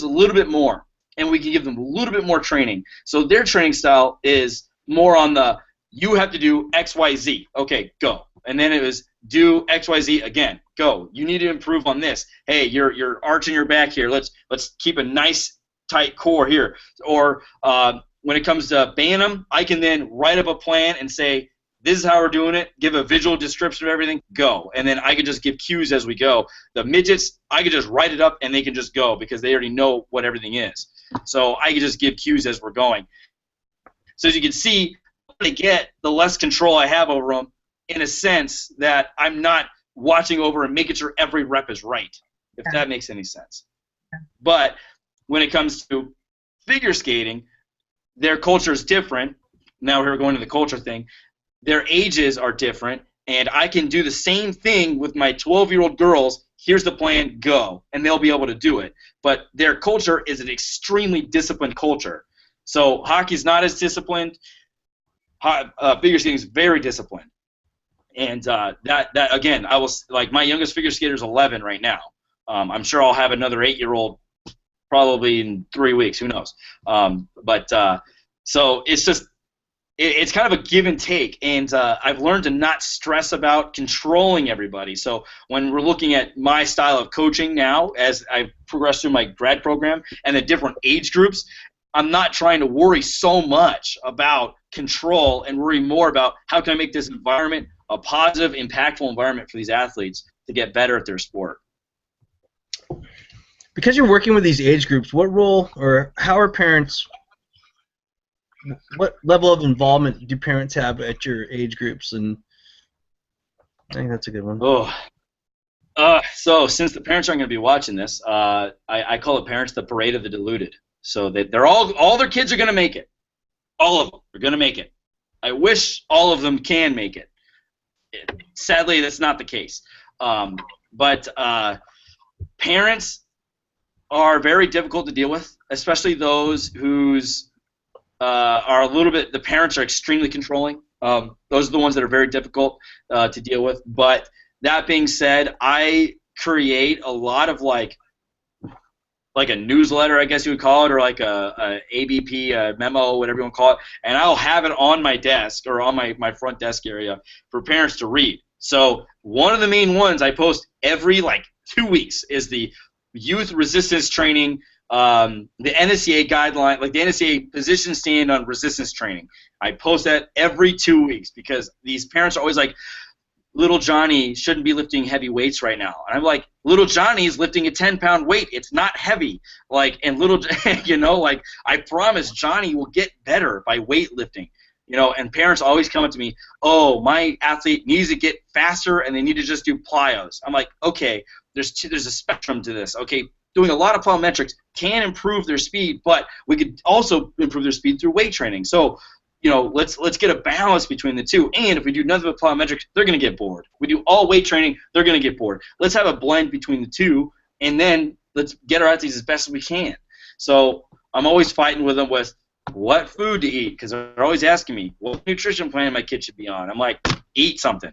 a little bit more, and we can give them a little bit more training. So their training style is more on the, you have to do X, Y, Z. Okay, go. And then it was do X, Y, Z again. Go. You need to improve on this. Hey, you're arching your back here. Let's keep a nice tight core here. Or when it comes to Bantam, I can then write up a plan and say, this is how we're doing it, give a visual description of everything, go. And then I can just give cues as we go. The midgets, I can just write it up and they can just go because they already know what everything is. So I can just give cues as we're going. So as you can see, they get, the less control I have over them, in a sense that I'm not watching over and making sure every rep is right, if that makes any sense. But when it comes to figure skating, their culture is different. Now we're going to the culture thing. Their ages are different, and I can do the same thing with my 12-year-old girls. Here's the plan, go, and they'll be able to do it. But their culture is an extremely disciplined culture. So hockey's not as disciplined. Figure skating is very disciplined. And that again, I will, like, my youngest figure skater is 11 right now. I'm sure I'll have another 8-year-old probably in 3 weeks. Who knows? So it's just, it's kind of a give and take, and I've learned to not stress about controlling everybody. So when we're looking at my style of coaching now, as I progress through my grad program and the different age groups, I'm not trying to worry so much about control and worry more about how can I make this environment a positive, impactful environment for these athletes to get better at their sport. Because you're working with these age groups, what role or how are parents, what level of involvement do parents have at your age groups? And I think that's a good one. So since the parents aren't going to be watching this, I call it parents the parade of the deluded. So that they're all their kids are going to make it. All of them are going to make it. I wish all of them can make it. Sadly, that's not the case. But parents are very difficult to deal with, especially those whose are a little bit, the parents are extremely controlling. Those are the ones that are very difficult to deal with. But that being said, I create a lot of like a newsletter, I guess you would call it, or like a ABP, a memo, whatever you want to call it, and I'll have it on my desk or on my front desk area for parents to read. So one of the main ones I post every 2 weeks is the youth resistance training, the NSCA guideline, like the NSCA position stand on resistance training. I post that every 2 weeks because these parents are always like, little Johnny shouldn't be lifting heavy weights right now. And I'm like, little Johnny is lifting a 10-pound weight. It's not heavy. And little, I promise Johnny will get better by weightlifting. And parents always come up to me, oh, my athlete needs to get faster and they need to just do plyos. I'm like, okay, there's a spectrum to this. Okay, doing a lot of plyometrics can improve their speed, but we could also improve their speed through weight training. So, let's get a balance between the two. And if we do nothing but plyometrics, they're going to get bored. We do all weight training, they're going to get bored. Let's have a blend between the two, and then let's get our athletes as best as we can. So I'm always fighting with them with what food to eat, because they're always asking me, what nutrition plan my kid should be on? I'm like, eat something.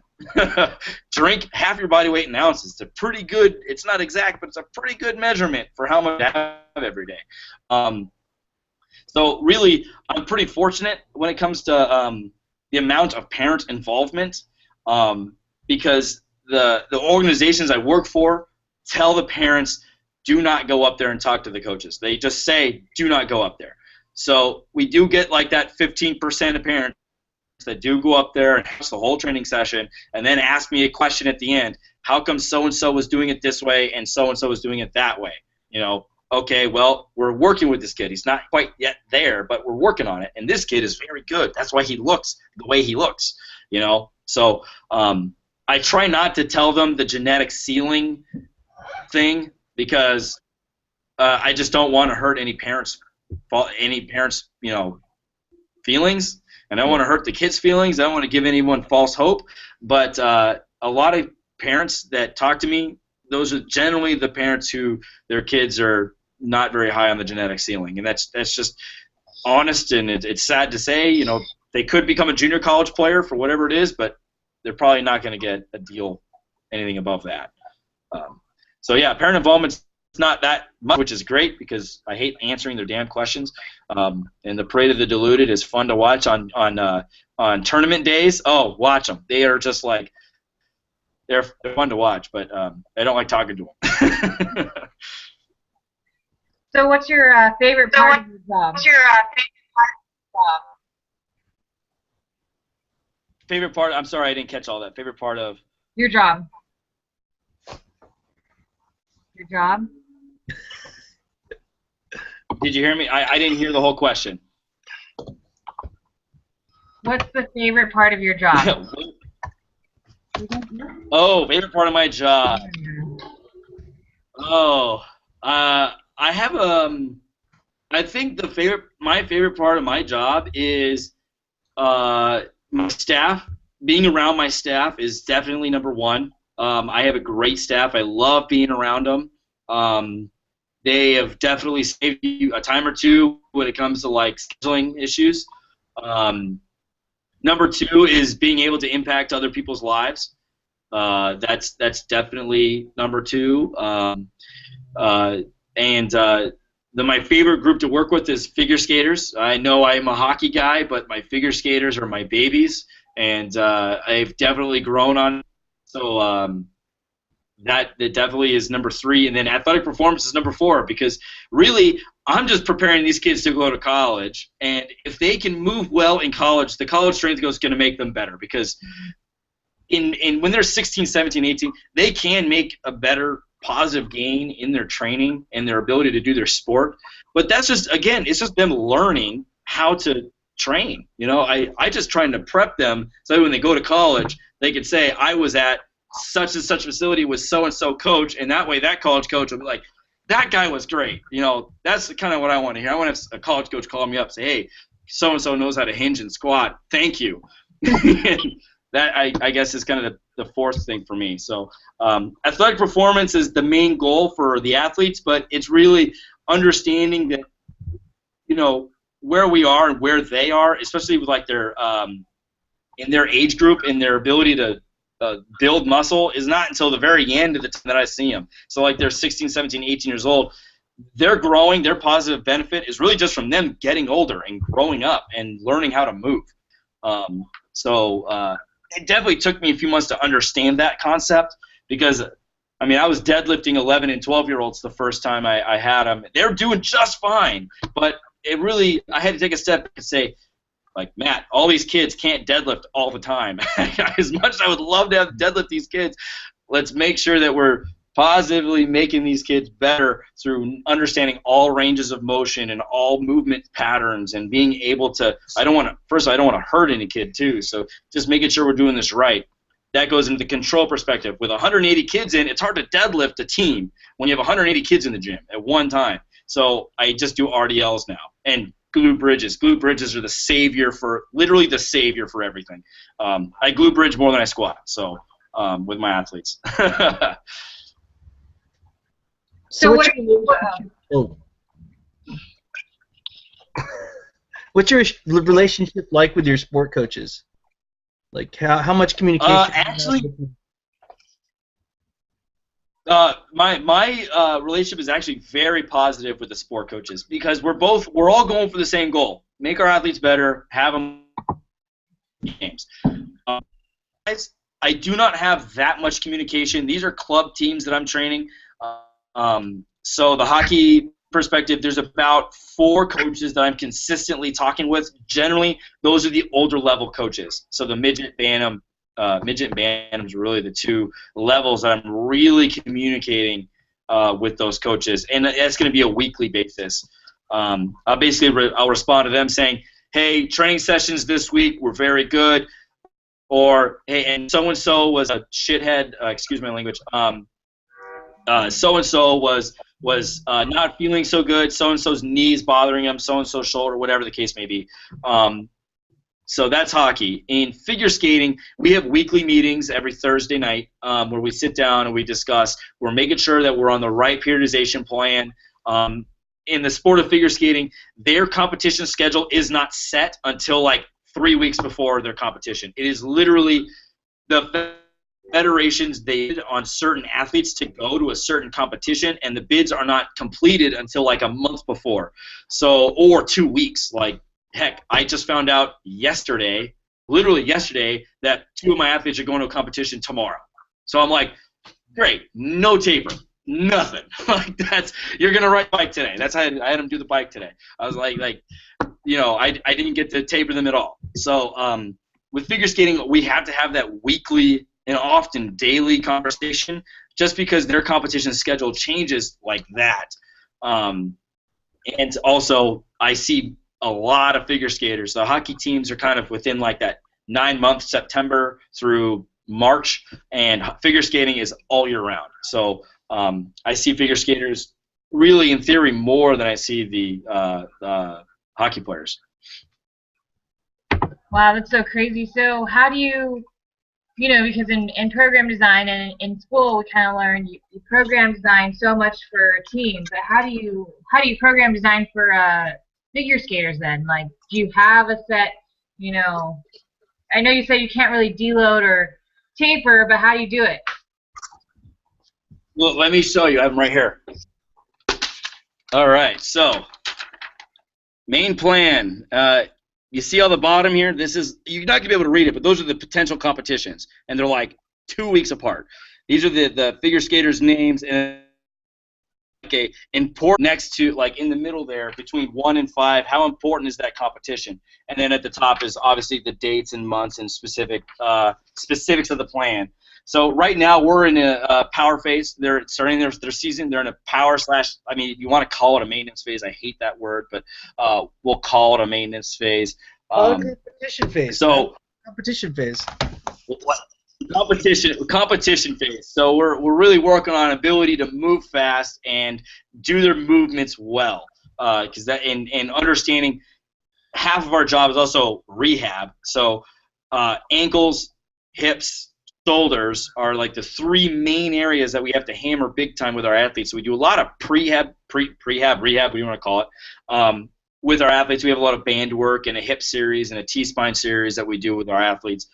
Drink half your body weight in ounces. It's a pretty good, it's not exact, but it's a pretty good measurement for how much I have every day. So really, I'm pretty fortunate when it comes to the amount of parent involvement, because the organizations I work for tell the parents, do not go up there and talk to the coaches. They just say, do not go up there. So we do get like that 15% of parents that do go up there and watch the whole training session and then ask me a question at the end. How come so-and-so was doing it this way and so-and-so was doing it that way? Okay, well, we're working with this kid. He's not quite yet there, but we're working on it. And this kid is very good. That's why he looks the way he looks, So I try not to tell them the genetic ceiling thing because I just don't want to hurt any parents' feelings. And I don't want to hurt the kids' feelings. I don't want to give anyone false hope. But a lot of parents that talk to me, those are generally the parents who their kids are not very high on the genetic ceiling, and that's just honest, and it's sad to say. They could become a junior college player for whatever it is, but they're probably not going to get a deal anything above that. So yeah, parent involvement's not that much, which is great because I hate answering their damn questions. And the Parade of the Deluded is fun to watch on tournament days. Oh, watch them. They are just like. They're fun to watch, but I don't like talking to them. So what's your favorite part of your job? Favorite part? I'm sorry, I didn't catch all that. Favorite part of Your job. Your job? Did you hear me? I didn't hear the whole question. What's the favorite part of your job? Oh, favorite part of my job. Oh, I have I think my favorite part of my job is my staff. Being around my staff is definitely number one. I have a great staff. I love being around them. They have definitely saved you a time or two when it comes to like scheduling issues. Number two is being able to impact other people's lives. That's definitely number two. My favorite group to work with is figure skaters. I know I'm a hockey guy, but my figure skaters are my babies, and I've definitely grown on. So that definitely is number three, and then athletic performance is number four, because really I'm just preparing these kids to go to college, and if they can move well in college, the college strength goal is going to make them better, because when they're 16, 17, 18, they can make a better positive gain in their training and their ability to do their sport. But that's just, again, it's just them learning how to train. You know, I just trying to prep them so that when they go to college, they could say, I was at such and such facility with so-and-so coach, and that way that college coach will be like, that guy was great. You know, that's kind of what I want to hear. I want to have a college coach call me up, say, hey, so-and-so knows how to hinge and squat. Thank you. That, I guess, is kind of the fourth thing for me. So athletic performance is the main goal for the athletes, but it's really understanding that, you know, where we are and where they are, especially with like their in their age group and their ability to build muscle, is not until the very end of the time that I see them. So like they're 16, 17, 18 years old. They're growing. Their positive benefit is really just from them getting older and growing up and learning how to move. It definitely took me a few months to understand that concept, because, I mean, I was deadlifting 11 and 12-year-olds the first time I had them. They were doing just fine, but I had to take a step and say, like, Matt, all these kids can't deadlift all the time. As much as I would love to have deadlift these kids, let's make sure that we're positively making these kids better through understanding all ranges of motion and all movement patterns, and being able to, I don't want to hurt any kid too, so just making sure we're doing this right. That goes into the control perspective. With 180 kids in, it's hard to deadlift a team when you have 180 kids in the gym at one time. So I just do RDLs now, and glute bridges. Glute bridges are literally the savior for everything. I glute bridge more than I squat, so with my athletes. What's your relationship like with your sport coaches? Like how much communication? My relationship is actually very positive with the sport coaches, because we're all going for the same goal: make our athletes better, have them games. I do not have that much communication. These are club teams that I'm training. So the hockey perspective, there's about 4 coaches that I'm consistently talking with. Generally, those are the older level coaches. So the midget and bantam is really the 2 levels that I'm really communicating with those coaches, and that's going to be a weekly basis. I'll respond to them saying, hey, training sessions this week were very good, or hey, and so-and-so was a shithead, excuse my language, so-and-so was not feeling so good, so-and-so's knees bothering him, so-and-so's shoulder, whatever the case may be. So that's hockey. In figure skating, we have weekly meetings every Thursday night where we sit down and we discuss. We're making sure that we're on the right periodization plan. In the sport of figure skating, their competition schedule is not set until like 3 weeks before their competition. It is literally the federations bid on certain athletes to go to a certain competition, and the bids are not completed until like a month before, or 2 weeks. Like, heck, I just found out literally yesterday, that 2 of my athletes are going to a competition tomorrow. So I'm like, great, no taper. Nothing. Like you're gonna ride bike today. That's how I had him do the bike today. I was like I didn't get to taper them at all. So with figure skating, we have to have that weekly and often daily conversation, just because their competition schedule changes like that. And also, I see a lot of figure skaters. The hockey teams are kind of within like that 9-month, September through March, and figure skating is all year round. So I see figure skaters really, in theory, more than I see the hockey players. Wow, that's so crazy. So how do you, because in program design and in school we kind of learn you program design so much for a team, but how do you program design for figure skaters then? Like, do you have a set, I know you said you can't really deload or taper, but how do you do it? Well, let me show you. I have them right here. All right, so main plan. You see on the bottom here, you're not going to be able to read it, but those are the potential competitions, and they're like 2 weeks apart. These are the figure skaters' names, and okay, important next to, like in the middle there, between 1 and 5, how important is that competition? And then at the top is obviously the dates and months and specifics of the plan. So right now we're in a power phase. They're starting their season. They're in a power / if you want to call it a maintenance phase, I hate that word, but we'll call it a maintenance phase. Competition phase. So competition phase. What? Competition phase. So we're really working on ability to move fast and do their movements well. Because and understanding, half of our job is also rehab. So ankles, hips, shoulders are like the 3 main areas that we have to hammer big time with our athletes. So we do a lot of rehab, what do you want to call it. With our athletes, we have a lot of band work and a hip series and a T-spine series that we do with our athletes.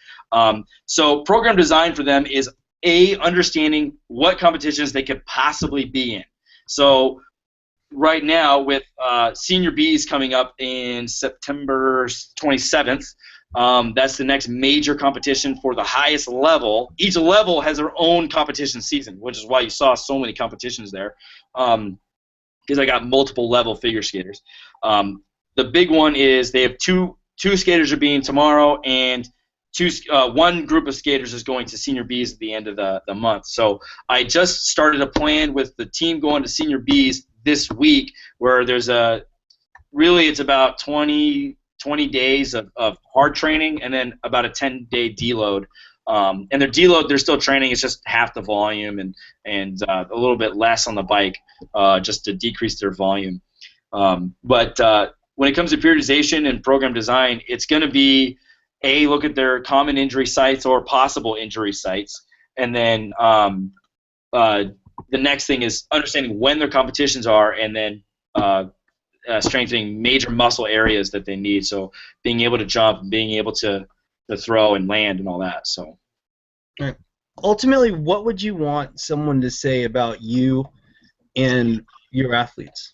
So program design for them is understanding what competitions they could possibly be in. So right now with Senior Bs coming up in September 27th, that's the next major competition for the highest level. Each level has their own competition season, which is why you saw so many competitions there. Because I got multiple level figure skaters. The big one is they have two skaters are being tomorrow, and one group of skaters is going to Senior Bs at the end of the month. So I just started a plan with the team going to Senior Bs this week, where there's it's about 20 days of hard training and then about a 10-day deload. And their deload, they're still training. It's just half the volume and a little bit less on the bike, just to decrease their volume. But when it comes to periodization and program design, it's going to be look at their common injury sites or possible injury sites, and then the next thing is understanding when their competitions are, and then strengthening major muscle areas that they need. So being able to jump, being able to throw and land and all that. So right. Ultimately, what would you want someone to say about you and your athletes?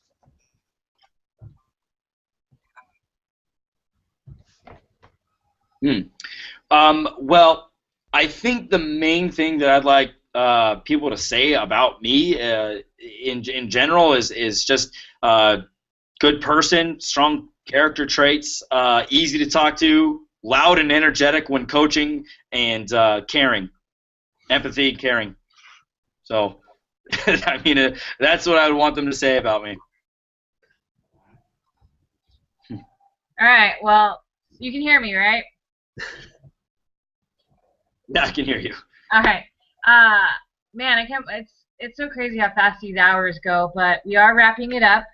Well, I think the main thing that I'd like people to say about me in general is just good person, strong character traits, easy to talk to, loud and energetic when coaching, and caring, empathy, caring. So, I mean, that's what I would want them to say about me. All right. Well, you can hear me, right? Yeah, I can hear you. All right. Man, I can't. It's so crazy how fast these hours go, but we are wrapping it up.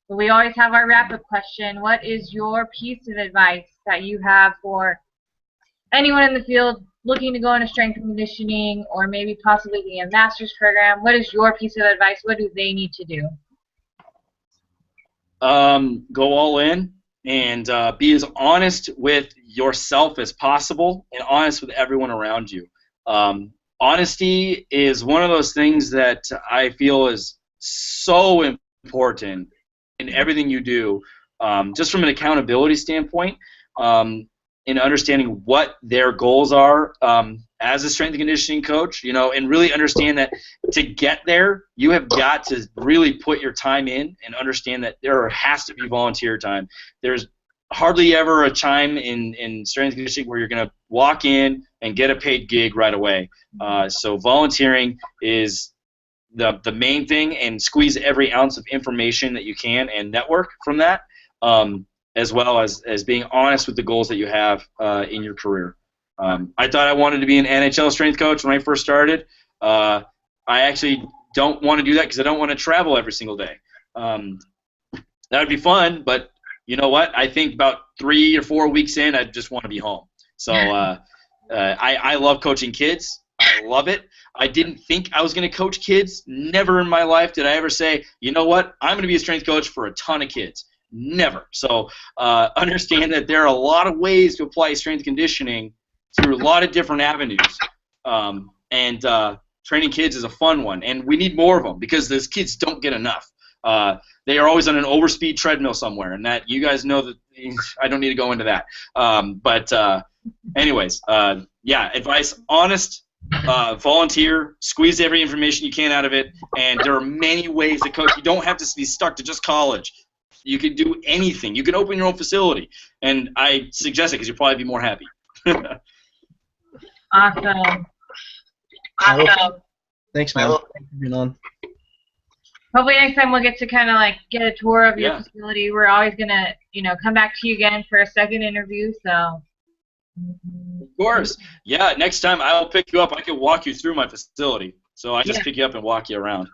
But we always have our wrap-up question. What is your piece of advice that you have for anyone in the field looking to go into strength and conditioning, or maybe possibly be a master's program? What is your piece of advice? What do they need to do? Go all in and be as honest with yourself as possible and honest with everyone around you. Honesty is one of those things that I feel is so important in everything you do, just from an accountability standpoint. in understanding what their goals are as a strength and conditioning coach, and really understand that to get there, you have got to really put your time in and understand that there has to be volunteer time. There's hardly ever a time in strength and conditioning where you're going to walk in and get a paid gig right away. So volunteering is the main thing, and squeeze every ounce of information that you can and network from that, as well as being honest with the goals that you have in your career. I thought I wanted to be an NHL strength coach when I first started. I actually don't want to do that because I don't want to travel every single day. That would be fun, but you know what? I think about 3 or 4 weeks in, I just want to be home. So I love coaching kids. I love it. I didn't think I was going to coach kids. Never in my life did I ever say, you know what, I'm going to be a strength coach for a ton of kids. Never. So understand that there are a lot of ways to apply strength conditioning through a lot of different avenues. And training kids is a fun one. And we need more of them because those kids don't get enough. They are always on an overspeed treadmill somewhere. And that, you guys know that I don't need to go into that. Anyways, yeah, advice, honest, volunteer, squeeze every information you can out of it, and there are many ways to coach. You don't have to be stuck to just college. You can do anything. You can open your own facility, and I suggest it because you'll probably be more happy. Awesome. Thanks, man. Thanks for being on. Hopefully next time we'll get to kind of like get a tour of your facility. We're always gonna, come back to you again for a second interview. So. Of course. Yeah, next time I'll pick you up. I can walk you through my facility. So I just pick you up and walk you around.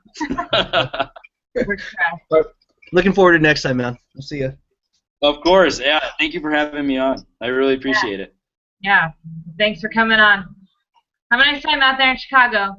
Looking forward to next time, man. We'll see you. Of course. Yeah, thank you for having me on. I really appreciate it. Yeah. Thanks for coming on. Have a nice time out there in Chicago.